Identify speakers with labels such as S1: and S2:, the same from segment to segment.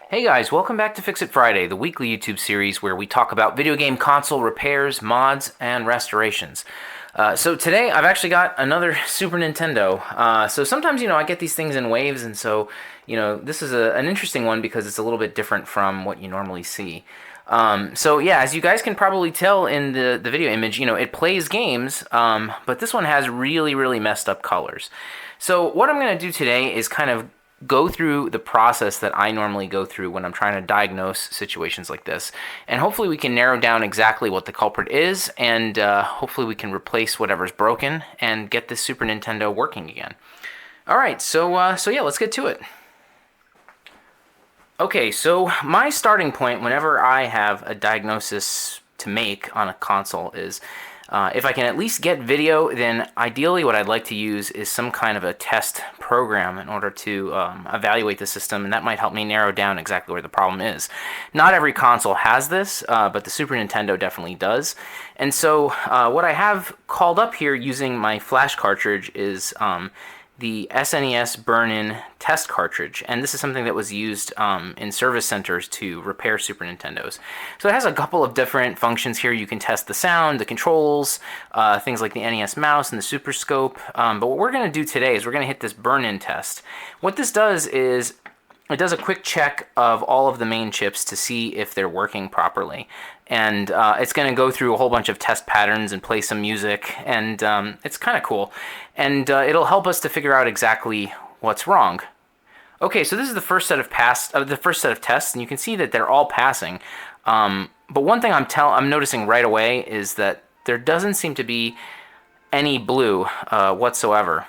S1: Hey guys, welcome back to Fix It Friday, the weekly YouTube series where we talk about video game console repairs, mods, and restorations. So today I've actually got another Super Nintendo. So sometimes, I get these things in waves, and so, this is an interesting one because it's a little bit different from what you normally see. So yeah, as you guys can probably tell in the video image, it plays games, but this one has really, really messed up colors. So what I'm going to do today is kind of go through the process that I normally go through when I'm trying to diagnose situations like this. And hopefully we can narrow down exactly what the culprit is, and hopefully we can replace whatever's broken and get this Super Nintendo working again. All right, so yeah, let's get to it. Okay, so my starting point whenever I have a diagnosis to make on a console is if I can at least get video, then ideally what I'd like to use is some kind of a test program in order to evaluate the system, and that might help me narrow down exactly where the problem is. Not every console has this, but the Super Nintendo definitely does. And so what I have called up here using my flash cartridge is the SNES burn-in test cartridge, and this is something that was used in service centers to repair Super Nintendos. So it has a couple of different functions here. You can test the sound, the controls, things like the NES mouse and the Super Scope, but what we're going to do today is we're going to hit this burn-in test. What this does is it does a quick check of all of the main chips to see if they're working properly. And it's going to go through a whole bunch of test patterns and play some music, and it's kind of cool. And it'll help us to figure out exactly what's wrong. Okay, so this is the first set of tests, and you can see that they're all passing. But one thing I'm noticing right away is that there doesn't seem to be any blue whatsoever.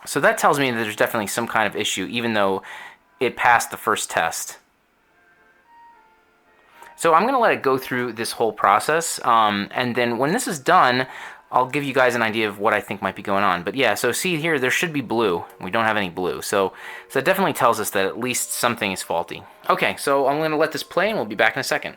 S1: So that tells me that there's definitely some kind of issue, even though it passed the first test. So I'm going to let it go through this whole process, and then when this is done, I'll give you guys an idea of what I think might be going on. But yeah, so see here, there should be blue. We don't have any blue, so that definitely tells us that at least something is faulty. Okay, so I'm going to let this play, and we'll be back in a second.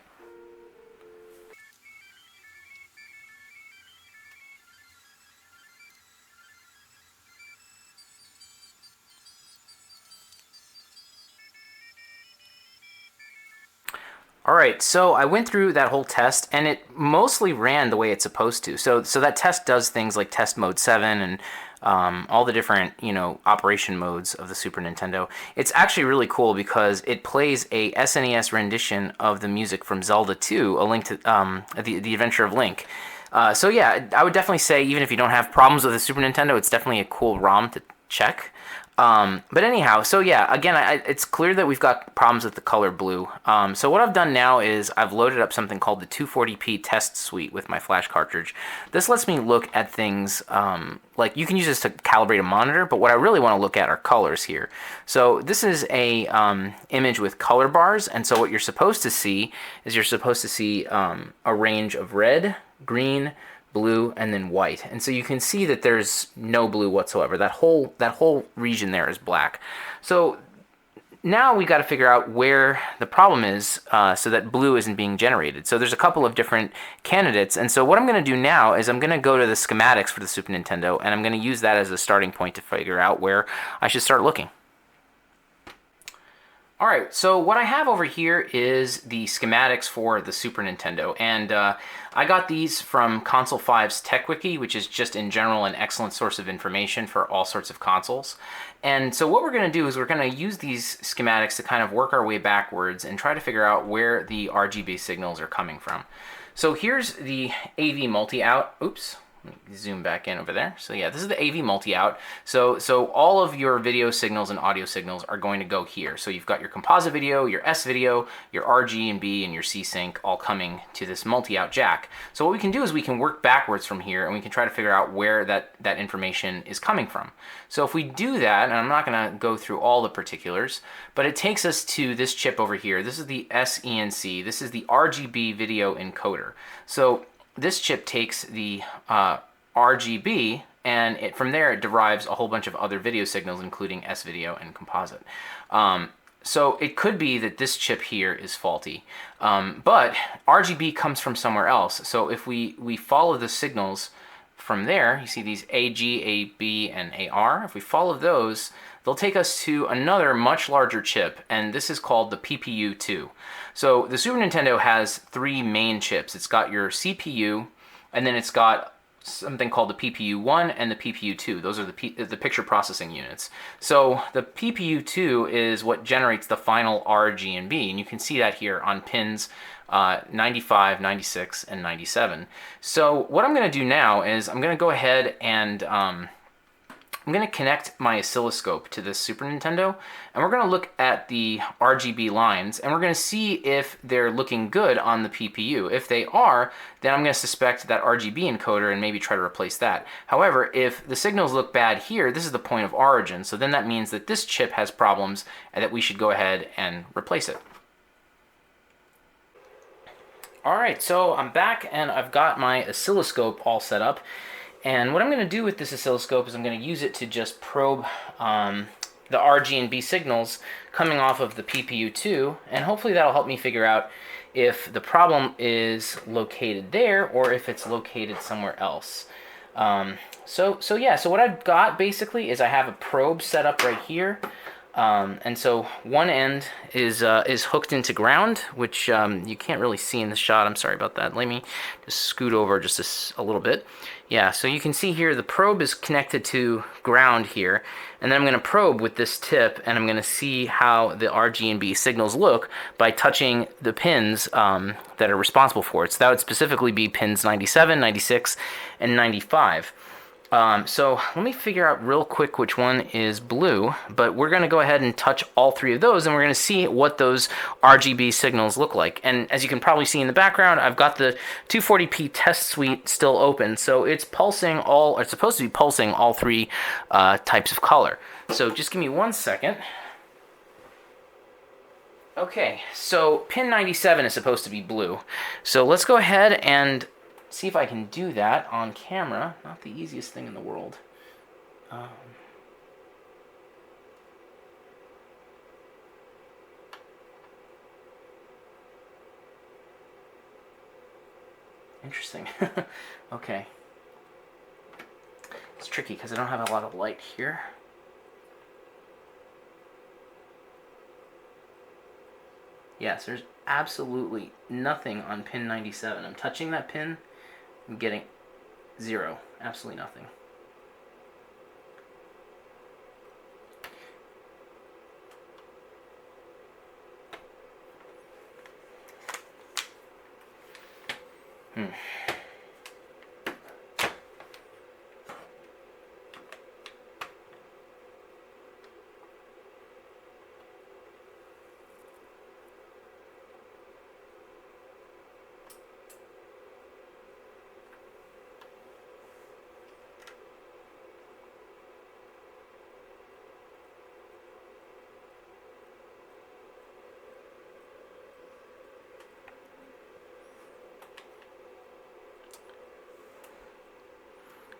S1: Alright, so I went through that whole test, and it mostly ran the way it's supposed to. So that test does things like test mode 7 and all the different, operation modes of the Super Nintendo. It's actually really cool because it plays a SNES rendition of the music from Zelda 2, A Link to the Adventure of Link. So yeah, I would definitely say even if you don't have problems with the Super Nintendo, it's definitely a cool ROM to check. But anyhow, so yeah, again, it's clear that we've got problems with the color blue. So what I've done now is I've loaded up something called the 240p test suite with my flash cartridge. This lets me look at things, like you can use this to calibrate a monitor, but what I really want to look at are colors here. So this is a image with color bars, and so what you're supposed to see is a range of red, green, blue, and then white. And so you can see that there's no blue whatsoever. That whole region there is black. So now we got to figure out where the problem is so that blue isn't being generated. So there's a couple of different candidates, and so what I'm going to do now is I'm going to go to the schematics for the Super Nintendo, and I'm going to use that as a starting point to figure out where I should start looking. Alright, so what I have over here is the schematics for the Super Nintendo, and I got these from Console 5's Tech Wiki, which is just in general an excellent source of information for all sorts of consoles. And so what we're going to do is we're going to use these schematics to kind of work our way backwards and try to figure out where the RGB signals are coming from. So here's the AV multi-out. Oops. Let me zoom back in over there. So yeah, this is the AV multi-out. So all of your video signals and audio signals are going to go here. So you've got your composite video, your S video, your RGB, and your C-Sync all coming to this multi-out jack. So what we can do is we can work backwards from here, and we can try to figure out where that information is coming from. So if we do that, and I'm not going to go through all the particulars, but it takes us to this chip over here. This is the SENC. This is the Rgb Video Encoder. So this chip takes the RGB, and from there it derives a whole bunch of other video signals, including S-video and composite. So it could be that this chip here is faulty, but RGB comes from somewhere else. So if we follow the signals from there, you see these AG, AB, and AR. If we follow those, they'll take us to another much larger chip, and this is called the PPU-2. So the Super Nintendo has three main chips. It's got your CPU, and then it's got something called the PPU-1 and the PPU-2. Those are the picture processing units. So the PPU-2 is what generates the final R, G, and B, and you can see that here on pins 95, 96, and 97. So what I'm going to do now is I'm going to go ahead and I'm going to connect my oscilloscope to this Super Nintendo, and we're going to look at the RGB lines, and we're going to see if they're looking good on the PPU. If they are, then I'm going to suspect that Rgb encoder and maybe try to replace that. However, if the signals look bad here, this is the point of origin, so then that means that this chip has problems and that we should go ahead and replace it. Alright, so I'm back and I've got my oscilloscope all set up. And what I'm going to do with this oscilloscope is I'm going to use it to just probe the R, G, and B signals coming off of the PPU-2, and hopefully that'll help me figure out if the problem is located there or if it's located somewhere else. So what I've got basically is I have a probe set up right here. And so one end is hooked into ground, which you can't really see in the shot. I'm sorry about that. Let me just scoot over just a little bit. Yeah, so you can see here the probe is connected to ground here, and then I'm going to probe with this tip, and I'm going to see how the R, G, and B signals look by touching the pins that are responsible for it. So that would specifically be pins 97, 96, and 95. So let me figure out real quick which one is blue, but we're going to go ahead and touch all three of those, and we're going to see what those RGB signals look like. And as you can probably see in the background, I've got the 240p test suite still open, so it's supposed to be pulsing all three types of color. So just give me 1 second. Okay, so pin 97 is supposed to be blue. So let's go ahead and see if I can do that on camera. Not the easiest thing in the world. Interesting. Okay. It's tricky because I don't have a lot of light here. Yes, there's absolutely nothing on pin 97. I'm touching that pin. I'm getting 0. Absolutely nothing.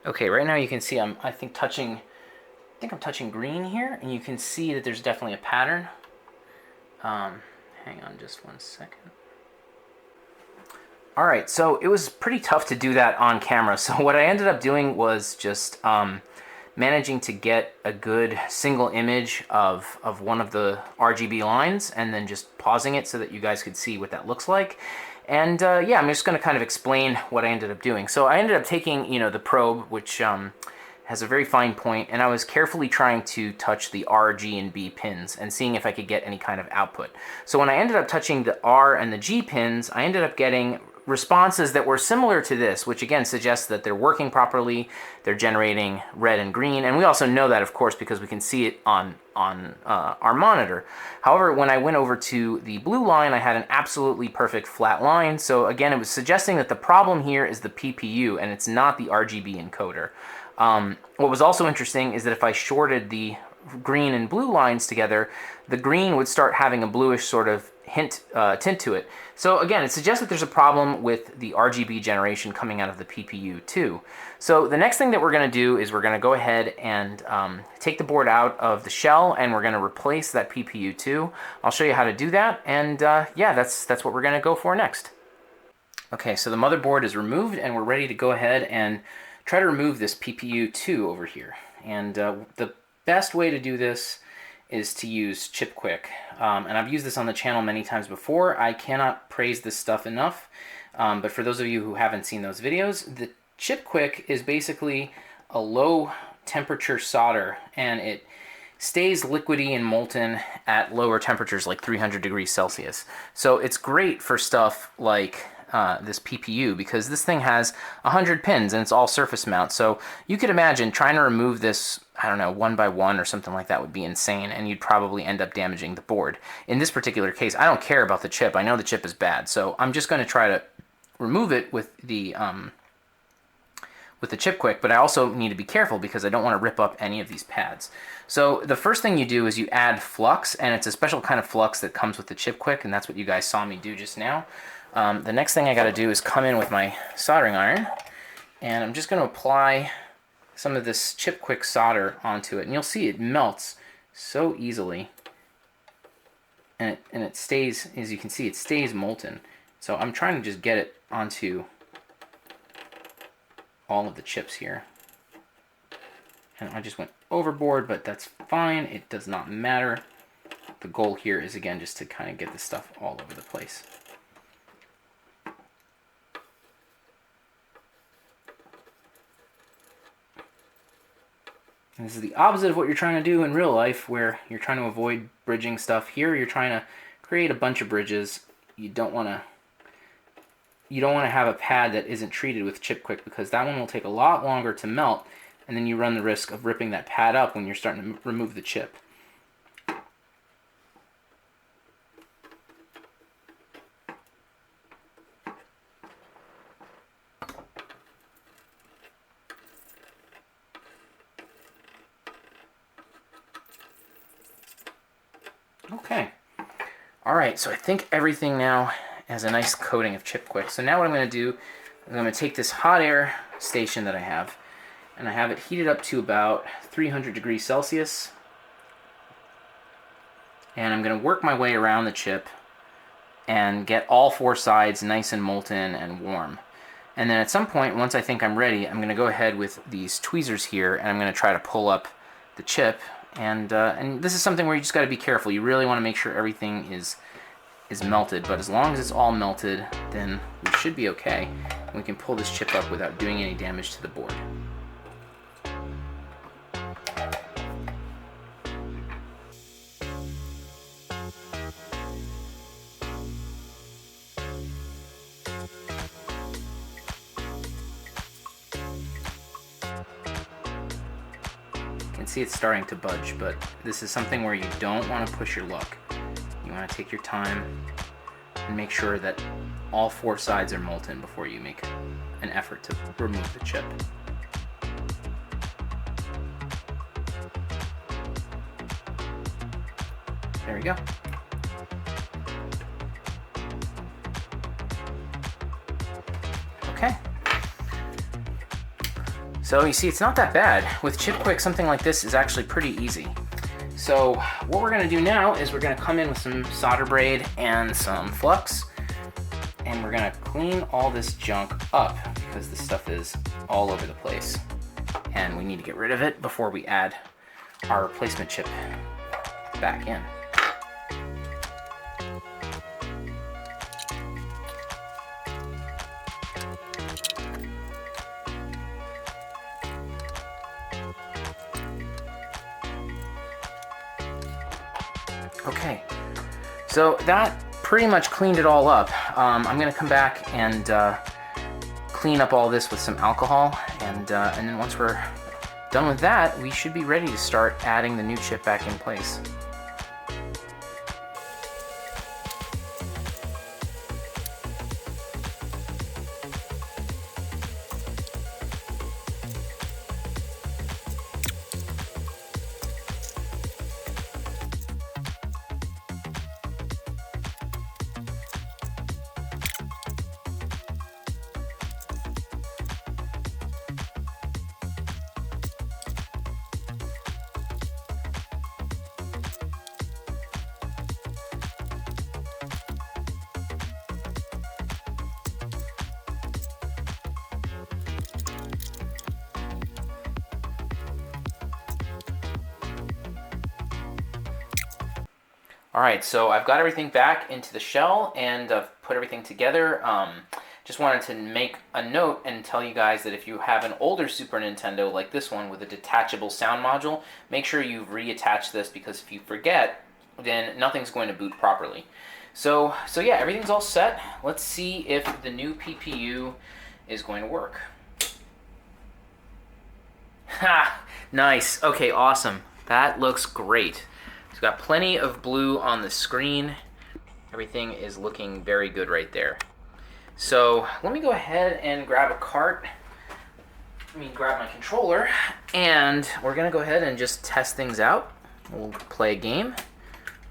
S1: Okay, right now you can see I think I'm touching green here, and you can see that there's definitely a pattern. Hang on just 1 second. All right, so it was pretty tough to do that on camera. So what I ended up doing was just managing to get a good single image of one of the RGB lines, and then just pausing it so that you guys could see what that looks like. And yeah, I'm just going to kind of explain what I ended up doing. So I ended up taking, the probe, which has a very fine point, and I was carefully trying to touch the R, G, and B pins and seeing if I could get any kind of output. So when I ended up touching the R and the G pins, I ended up getting responses that were similar to this, which again suggests that they're working properly, they're generating red and green, and we also know that, of course, because we can see it on our monitor. However, when I went over to the blue line, I had an absolutely perfect flat line, so again, it was suggesting that the problem here is the PPU, and it's not the RGB encoder. What was also interesting is that if I shorted the green and blue lines together, the green would start having a bluish sort of tint to it. So again, it suggests that there's a problem with the RGB generation coming out of the PPU-2. So the next thing that we're going to do is we're going to go ahead and take the board out of the shell, and we're going to replace that PPU-2. I'll show you how to do that, and yeah, that's what we're going to go for next. Okay, so the motherboard is removed, and we're ready to go ahead and try to remove this PPU2 over here. And the best way to do this is to use Chip Quick. And I've used this on the channel many times before. I cannot praise this stuff enough. But for those of you who haven't seen those videos, the Chip Quick is basically a low temperature solder, and it stays liquidy and molten at lower temperatures like 300 degrees Celsius. So it's great for stuff like this PPU, because this thing has 100 pins and it's all surface mount. So you could imagine trying to remove this, I don't know, one by one or something like that would be insane, and you'd probably end up damaging the board. In this particular case, I don't care about the chip. I know the chip is bad, so I'm just going to try to remove it with the Chip Quick, but I also need to be careful because I don't want to rip up any of these pads. So the first thing you do is you add flux, and it's a special kind of flux that comes with the Chip Quick, and that's what you guys saw me do just now. The next thing I got to do is come in with my soldering iron, and I'm just going to apply some of this Chip Quick solder onto it, and you'll see it melts so easily, and it stays, as you can see, it stays molten. So I'm trying to just get it onto all of the chips here. And I just went overboard, but that's fine. It does not matter. The goal here is, again, just to kind of get this stuff all over the place. And this is the opposite of what you're trying to do in real life, where you're trying to avoid bridging stuff. Here, you're trying to create a bunch of bridges. You don't want to have a pad that isn't treated with Chip Quick, because that one will take a lot longer to melt, and then you run the risk of ripping that pad up when you're starting to remove the chip. Okay. All right, so I think everything now has a nice coating of Chip Quick. So now what I'm going to do is I'm going to take this hot air station that I have, and I have it heated up to about 300 degrees Celsius. And I'm going to work my way around the chip and get all four sides nice and molten and warm. And then at some point, once I think I'm ready, I'm going to go ahead with these tweezers here, and I'm going to try to pull up the chip. And this is something where you just got to be careful. You really want to make sure everything is melted, but as long as it's all melted, then we should be okay. We can pull this chip up without doing any damage to the board. You can see it's starting to budge, but this is something where you don't want to push your luck. You want to take your time and make sure that all four sides are molten before you make an effort to remove the chip. There we go. Okay. So you see, it's not that bad. With Chip Quick, something like this is actually pretty easy. So what we're going to do now is we're going to come in with some solder braid and some flux, and we're going to clean all this junk up because this stuff is all over the place, and we need to get rid of it before we add our replacement chip back in. Okay, so that pretty much cleaned it all up. I'm going to come back and clean up all this with some alcohol, and then once we're done with that, we should be ready to start adding the new chip back in place. All right, so I've got everything back into the shell and I've put everything together. Just wanted to make a note and tell you guys that if you have an older Super Nintendo like this one with a detachable sound module, make sure you reattach this, because if you forget, then nothing's going to boot properly. So yeah, everything's all set. Let's see if the new PPU is going to work. Ha! Nice. Okay, awesome. That looks great. It's got plenty of blue on the screen. Everything is looking very good right there. So let me go ahead and grab a cart. Let me grab my controller, and we're gonna go ahead and just test things out. We'll play a game,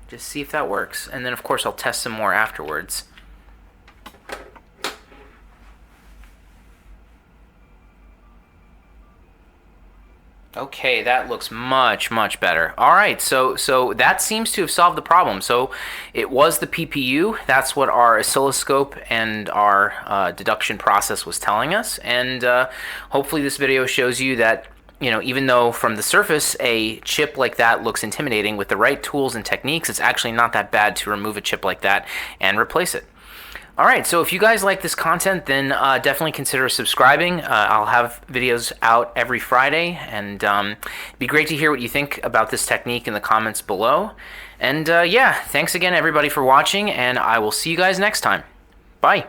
S1: just see if that works. And then of course I'll test some more afterwards. Okay, that looks much, much better. All right, so that seems to have solved the problem. So it was the PPU. That's what our oscilloscope and our deduction process was telling us. And hopefully this video shows you that, you know, even though from the surface a chip like that looks intimidating, with the right tools and techniques, it's actually not that bad to remove a chip like that and replace it. All right, so if you guys like this content, then definitely consider subscribing. I'll have videos out every Friday, and it'd be great to hear what you think about this technique in the comments below. And yeah, thanks again everybody for watching, and I will see you guys next time. Bye.